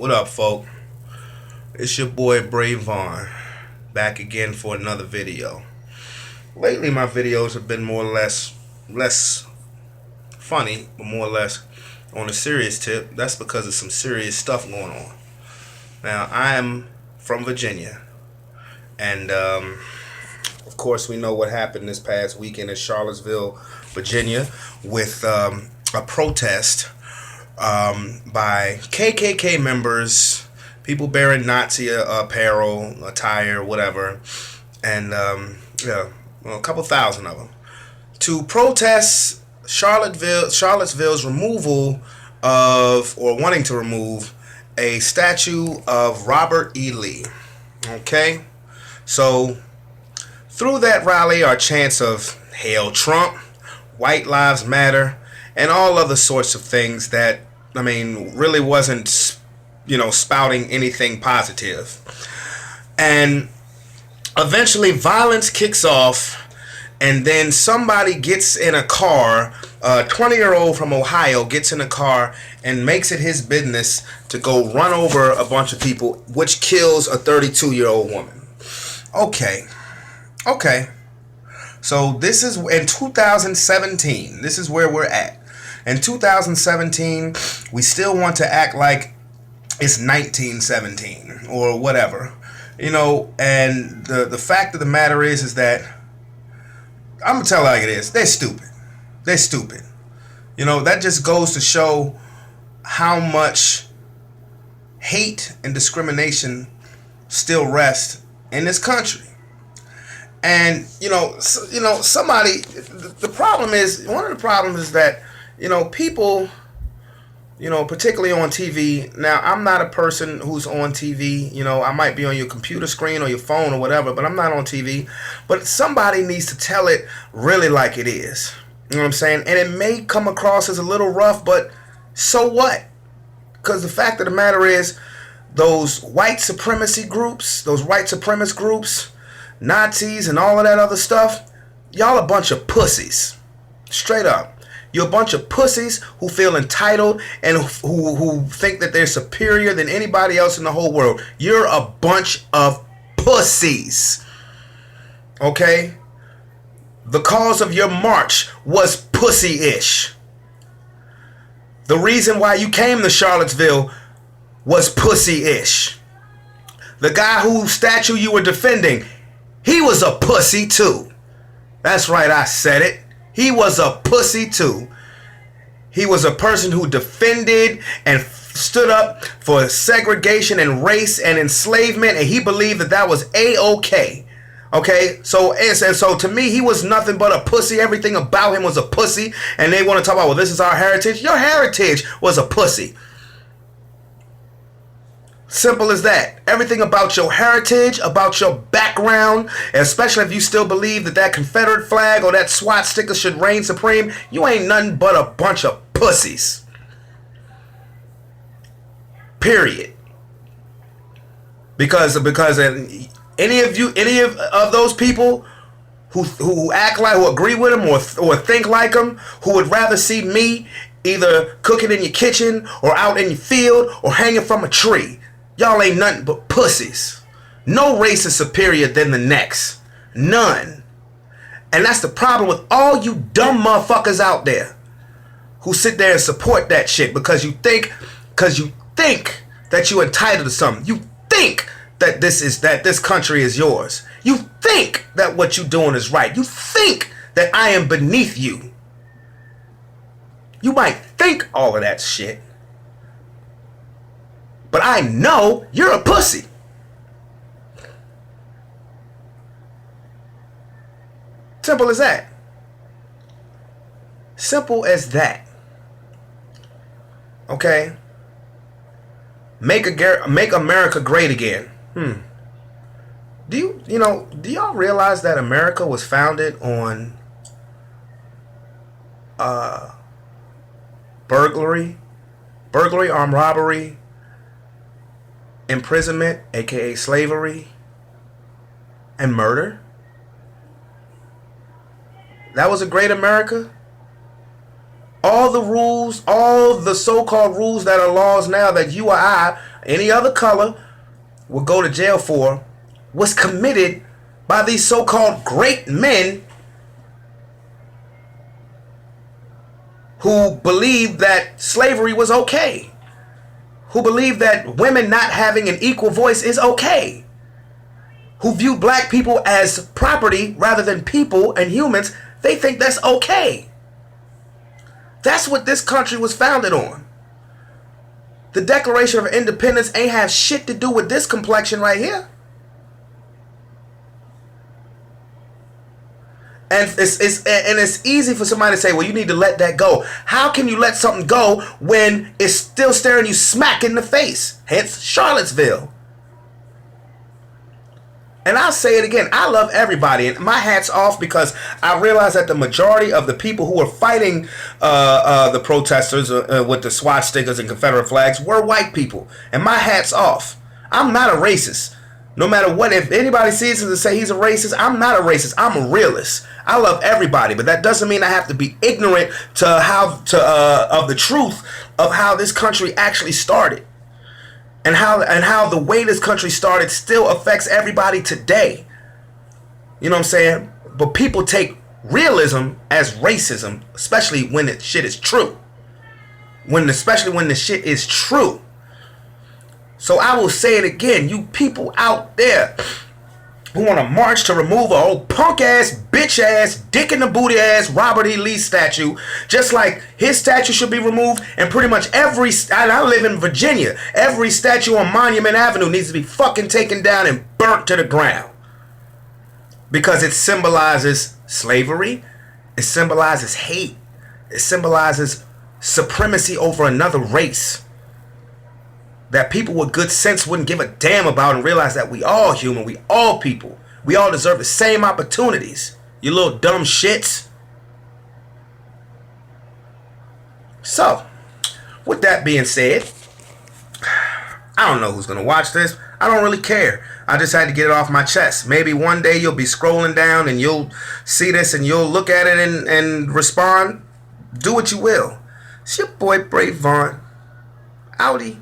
What up, folk? It's your boy Brave Vaughn, back again for another video. Lately, my videos have been more or less funny, but more or less on a serious tip. That's because of some serious stuff going on. Now, I am from Virginia, and of course, we know what happened this past weekend in Charlottesville, Virginia, with a protest by KKK members, people bearing Nazi apparel, attire, whatever, and a couple thousand of them, to protest Charlottesville's removal of, or wanting to remove, a statue of Robert E. Lee. Okay? So, through that rally are chants of Hail Trump, White Lives Matter, and all other sorts of things that, really wasn't, spouting anything positive. And eventually violence kicks off, and then somebody gets in a car, a 20-year-old from Ohio gets in a car and makes it his business to go run over a bunch of people, which kills a 32-year-old woman. Okay. So this is in 2017. This is where we're at. In 2017, we still want to act like it's 1917 or whatever. And the fact of the matter is that I'm going to tell it like it is. They're stupid. That just goes to show how much hate and discrimination still rest in this country. And, somebody, the problem is, one of the problems is that, people, particularly on TV. Now, I'm not a person who's on TV. I might be on your computer screen or your phone or whatever, but I'm not on TV. But somebody needs to tell it really like it is. You know what I'm saying? And it may come across as a little rough, but so what? Because the fact of the matter is, those white supremacy groups, those white supremacist groups, Nazis and all of that other stuff, y'all a bunch of pussies. Straight up. You're a bunch of pussies who feel entitled and who think that they're superior than anybody else in the whole world. You're a bunch of pussies. Okay? The cause of your march was pussy-ish. The reason why you came to Charlottesville was pussy-ish. The guy whose statue you were defending, he was a pussy too. That's right, I said it. He was a pussy too. He was a person who defended and stood up for segregation and race and enslavement, and he believed that was A-OK. Okay, so to me, he was nothing but a pussy. Everything about him was a pussy, and they want to talk about, well, this is our heritage. Your heritage was a pussy. Simple as that. Everything about your heritage, about your background, especially if you still believe that Confederate flag or that SWAT sticker should reign supreme, you ain't nothing but a bunch of pussies. Period. Because any of those people who act like, who agree with him or think like him, who would rather see me either cooking in your kitchen or out in your field or hanging from a tree, y'all ain't nothing but pussies. No race is superior than the next. None. And that's the problem with all you dumb motherfuckers out there who sit there and support that shit because you think that you're entitled to something. You think that this country is yours. You think that what you're doing is right. You think that I am beneath you. You might think all of that shit, but I know you're a pussy. Simple as that. Simple as that. Okay? Make America great again. Do y'all realize that America was founded on burglary, armed robbery, imprisonment, aka slavery, and murder? That was a great America? All the rules, all the so-called rules that are laws now that you or I any other color would go to jail for was committed by these so-called great men who believed that slavery was okay, who believed that women not having an equal voice is okay, who view black people as property rather than people and humans. They think that's okay. That's what this country was founded on. The Declaration of Independence ain't have shit to do with this complexion right here. And it's easy for somebody to say, well, you need to let that go. How can you let something go when it's still staring you smack in the face? Hence Charlottesville. And I'll say it again, I love everybody, and my hat's off, because I realize that the majority of the people who were fighting the protesters with the swastikas and Confederate flags were white people, and my hat's off. I'm not a racist. No matter what, if anybody sees him and say he's a racist, I'm not a racist. I'm a realist. I love everybody, but that doesn't mean I have to be ignorant of the truth of how this country actually started. And how the way this country started still affects everybody today. You know what I'm saying? But people take realism as racism, especially when the shit is true. Especially when the shit is true. So I will say it again, you people out there who want to march to remove a old punk ass, bitch ass, dick in the booty ass Robert E. Lee statue, just like his statue should be removed, and pretty much I live in Virginia, every statue on Monument Avenue needs to be fucking taken down and burnt to the ground. Because it symbolizes slavery, it symbolizes hate, it symbolizes supremacy over another race that people with good sense wouldn't give a damn about, and realize that we all human, we all people, we all deserve the same opportunities, you little dumb shits. So, with that being said, I don't know who's gonna watch this. I don't really care. I just had to get it off my chest. Maybe one day you'll be scrolling down and you'll see this and you'll look at it and respond. Do what you will. It's your boy Brave Vaughn. Outie.